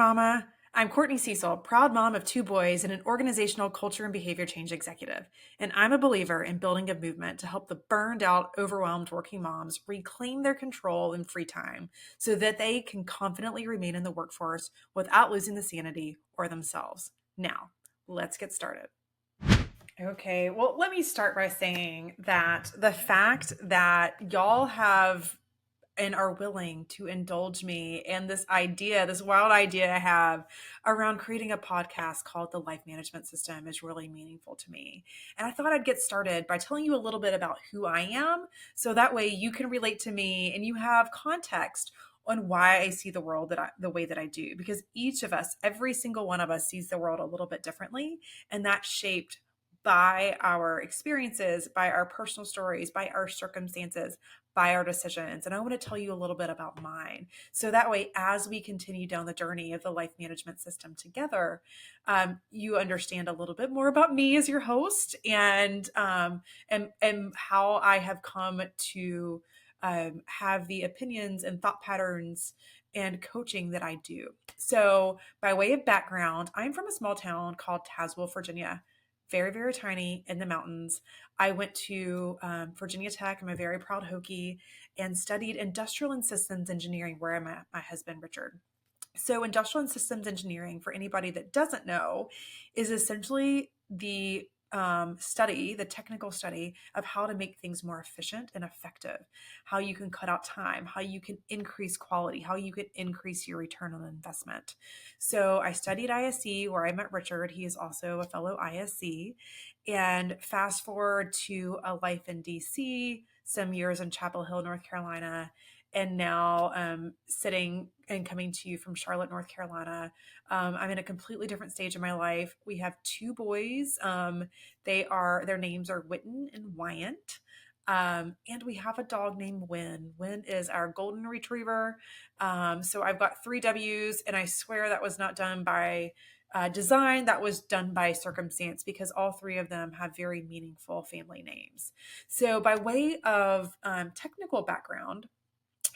Mama. I'm Courtney Cecil, proud mom of two boys and an organizational culture and behavior change executive. And I'm a believer in building a movement to help the burned out, overwhelmed working moms reclaim their control and free time so that they can confidently remain in the workforce without losing the sanity or themselves. Now, let's get started. Okay, well, let me start by saying that the fact that y'all have and are willing to indulge me and this wild idea I have around creating a podcast called The Life Management System is really meaningful to me. And I thought I'd get started by telling you a little bit about who I am. So that way you can relate to me and you have context on why I see the world the way that I do. Because each of us, every single one of us sees the world a little bit differently. And that's shaped by our experiences, by our personal stories, by our circumstances, by our decisions. And I want to tell you a little bit about mine. So that way, as we continue down the journey of the life management system together, you understand a little bit more about me as your host and how I have come to have the opinions and thought patterns and coaching that I do. So by way of background, I'm from a small town called Tazewell, Virginia. Very, very tiny in the mountains. I went to Virginia Tech. I'm a very proud Hokie and studied industrial and systems engineering where I met my husband, Richard. So industrial and systems engineering, for anybody that doesn't know, is essentially the technical study of how to make things more efficient and effective, how you can cut out time, how you can increase quality, how you can increase your return on investment. So I studied ISC where I met Richard. He is also a fellow ISC. And fast forward to a life in DC, some years in Chapel Hill, North Carolina, and now sitting and coming to you from Charlotte, North Carolina. I'm in a completely different stage of my life. We have two boys. Their names are Witten and Wyant. And we have a dog named Win. Win is our golden retriever. So I've got three W's, and I swear that was not done by design. That was done by circumstance because all three of them have very meaningful family names. So by way of technical background,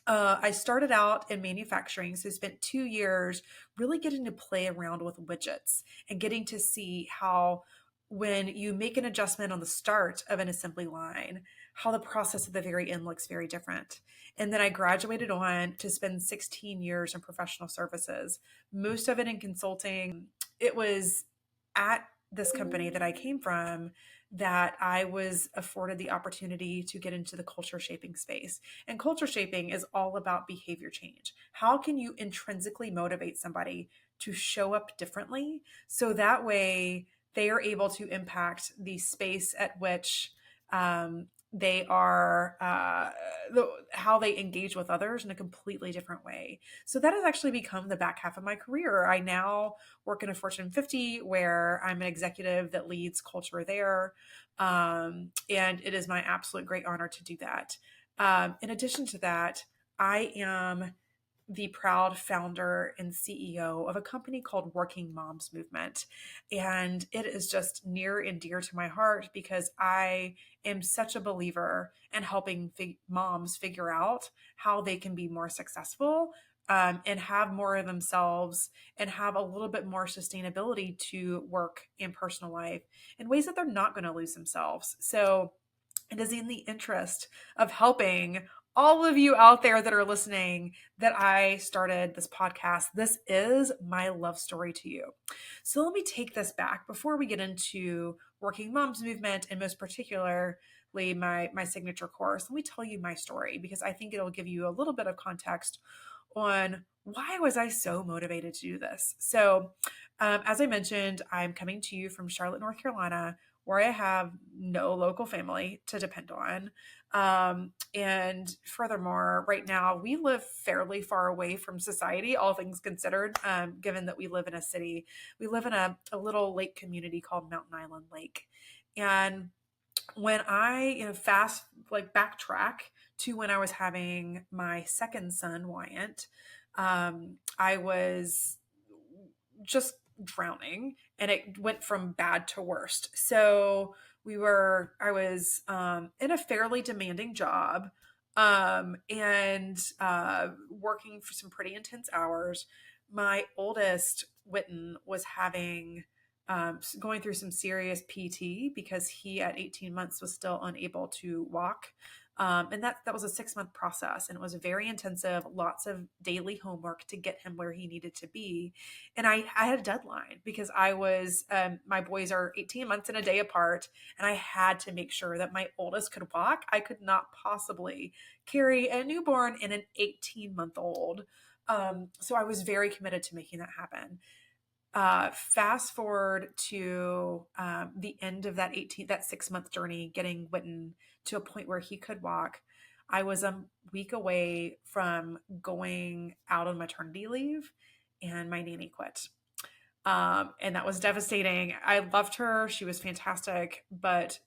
I started out in manufacturing, so spent 2 years really getting to play around with widgets and getting to see how when you make an adjustment on the start of an assembly line, how the process at the very end looks very different. And then I graduated on to spend 16 years in professional services, most of it in consulting. It was at this company that I came from that I was afforded the opportunity to get into the culture shaping space. And culture shaping is all about behavior change. How can you intrinsically motivate somebody to show up differently so that way they are able to impact the space at which they are, how they engage with others in a completely different way. So that has actually become the back half of my career. I now work in a Fortune 50 where I'm an executive that leads culture there. And it is my absolute great honor to do that. In addition to that, I am the proud founder and CEO of a company called Working Moms Movement. And it is just near and dear to my heart because I am such a believer in helping moms figure out how they can be more successful and have more of themselves and have a little bit more sustainability to work and personal life in ways that they're not going to lose themselves. So it is in the interest of helping all of you out there that are listening that I started this podcast. This is my love story to you. So let me take this back before we get into Working Moms Movement and most particularly my signature course. Let me tell you my story because I think it'll give you a little bit of context on why was I so motivated to do this. So as I mentioned, I'm coming to you from Charlotte, North Carolina, where I have no local family to depend on. And furthermore, right now we live fairly far away from society, all things considered, given that we live in a city. We live in a little lake community called Mountain Island Lake. And when I, backtrack to when I was having my second son, Wyant, I was just drowning and it went from bad to worst. So I was in a fairly demanding job and working for some pretty intense hours. my oldest Witten was having going through some serious PT because he at 18 months was still unable to walk. And that was a 6-month process, and it was very intensive, lots of daily homework to get him where he needed to be. And I had a deadline because I was, my boys are 18 months and a day apart, and I had to make sure that my oldest could walk. I could not possibly carry a newborn and an 18-month-old. So I was very committed to making that happen. Fast forward to the end of that 6-month journey, getting Witten to a point where he could walk. I was a week away from going out on maternity leave, and my nanny quit. And that was devastating. I loved her. She was fantastic, but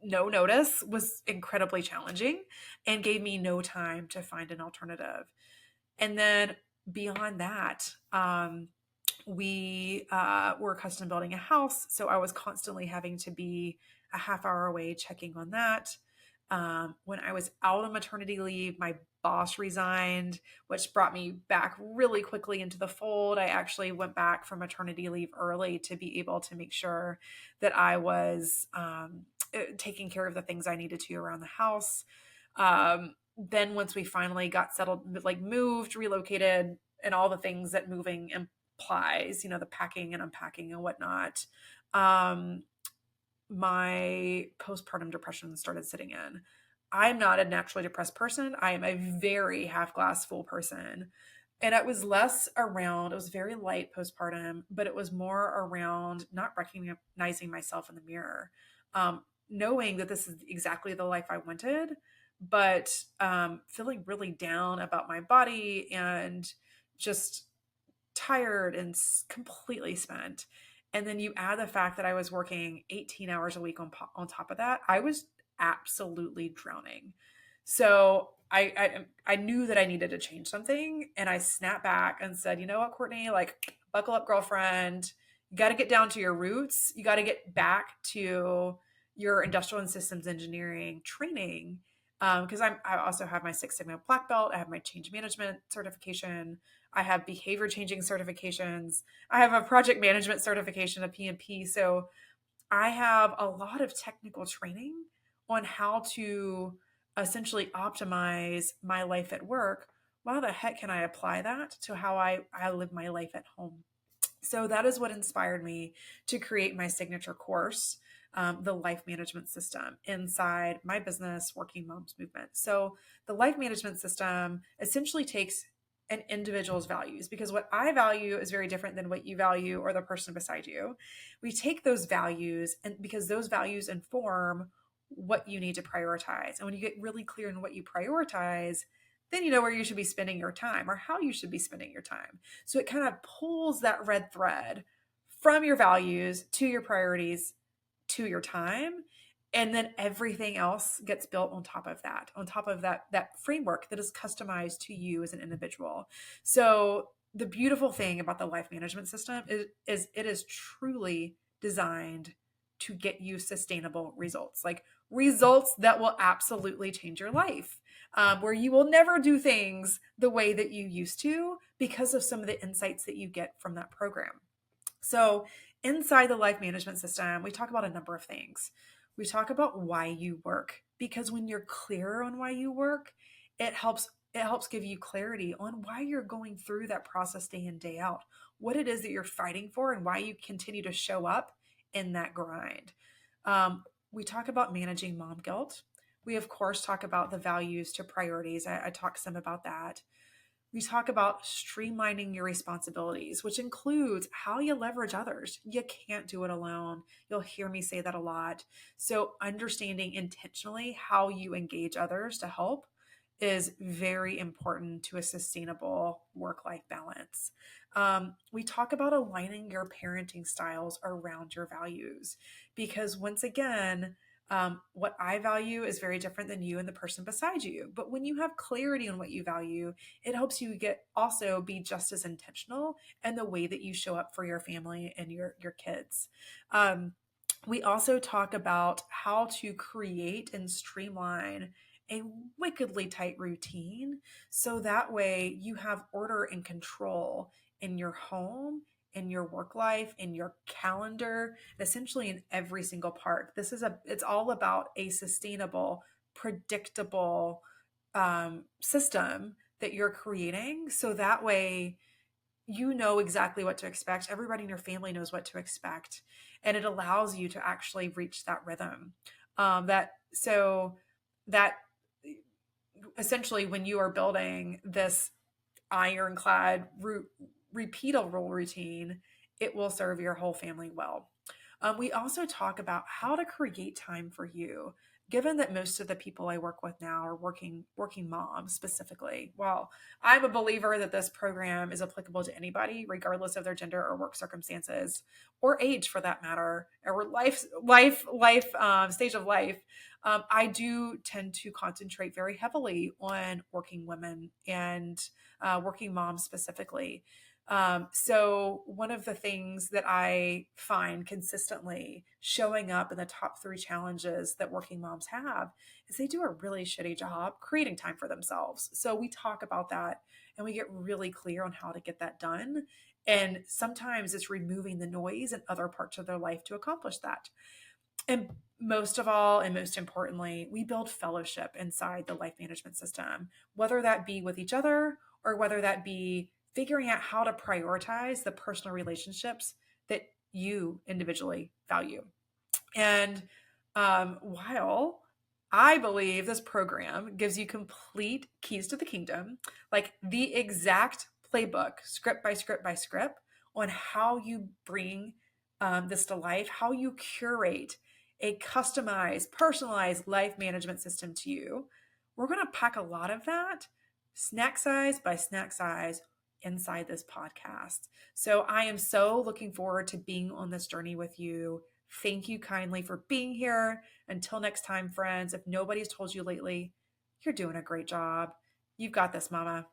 no notice was incredibly challenging and gave me no time to find an alternative. And then beyond that, we were custom building a house. So I was constantly having to be a half hour away checking on that. When I was out on maternity leave, my boss resigned, which brought me back really quickly into the fold. I actually went back from maternity leave early to be able to make sure that I was taking care of the things I needed to around the house. Then once we finally got settled, like moved, relocated, and all the things that moving implies, the packing and unpacking and whatnot, my postpartum depression started sitting in. I'm not a naturally depressed person. I am a very half glass full person. And it was less around, it was very light postpartum, but it was more around not recognizing myself in the mirror, knowing that this is exactly the life I wanted, but feeling really down about my body and just tired and completely spent. And then you add the fact that I was working 18 hours a week on top of that. I was absolutely drowning. So I knew that I needed to change something, and I snapped back and said, you know what, Courtney, like, buckle up, girlfriend. You got to get down to your roots. You got to get back to your industrial and systems engineering training. Because I also have my Six Sigma black belt. I have my change management certification. I have behavior changing certifications. I have a project management certification, a PMP. So I have a lot of technical training on how to essentially optimize my life at work. How the heck can I apply that to how I live my life at home? So that is what inspired me to create my signature course, the life management system inside my business, Working Moms Movement. So the life management system essentially takes an individual's values, because what I value is very different than what you value or the person beside you. We take those values, and because those values inform what you need to prioritize. And when you get really clear on what you prioritize, then you know where you should be spending your time or how you should be spending your time. So it kind of pulls that red thread from your values to your priorities to your time. And then everything else gets built on top of that framework that is customized to you as an individual. So the beautiful thing about the life management system is it is truly designed to get you sustainable results, like results that will absolutely change your life, where you will never do things the way that you used to because of some of the insights that you get from that program. So inside the life management system, we talk about a number of things. We talk about why you work, because when you're clear on why you work, it helps give you clarity on why you're going through that process day in, day out, what it is that you're fighting for, and why you continue to show up in that grind. We talk about managing mom guilt. We, of course, talk about the values to priorities. I talk some about that. We talk about streamlining your responsibilities, which includes how you leverage others. You can't do it alone. You'll hear me say that a lot. So understanding intentionally how you engage others to help is very important to a sustainable work-life balance. We talk about aligning your parenting styles around your values, because once again, what I value is very different than you and the person beside you. But when you have clarity on what you value, it helps you also be just as intentional in the way that you show up for your family and your kids. We also talk about how to create and streamline a wickedly tight routine. So that way you have order and control in your home, in your work life, in your calendar, essentially in every single part. It's all about a sustainable, predictable system that you're creating. So that way you know exactly what to expect. Everybody in your family knows what to expect. And it allows you to actually reach that rhythm. That essentially, when you are building this ironclad, repeatable routine, it will serve your whole family well. We also talk about how to create time for you. Given that most of the people I work with now are working moms specifically, well, I'm a believer that this program is applicable to anybody, regardless of their gender or work circumstances, or age for that matter, or life stage of life. I do tend to concentrate very heavily on working women and working moms specifically. So one of the things that I find consistently showing up in the top three challenges that working moms have is they do a really shitty job creating time for themselves. So we talk about that and we get really clear on how to get that done. And sometimes it's removing the noise in other parts of their life to accomplish that. And most of all, and most importantly, we build fellowship inside the life management system, whether that be with each other or whether that be figuring out how to prioritize the personal relationships that you individually value. And while I believe this program gives you complete keys to the kingdom, like the exact playbook, script by script by script, on how you bring this to life, how you curate a customized, personalized life management system to you. We're going to pack a lot of that snack size by snack size inside this podcast. So I am so looking forward to being on this journey with you. Thank you kindly for being here. Until next time, friends, if nobody's told you lately, you're doing a great job. You've got this, mama.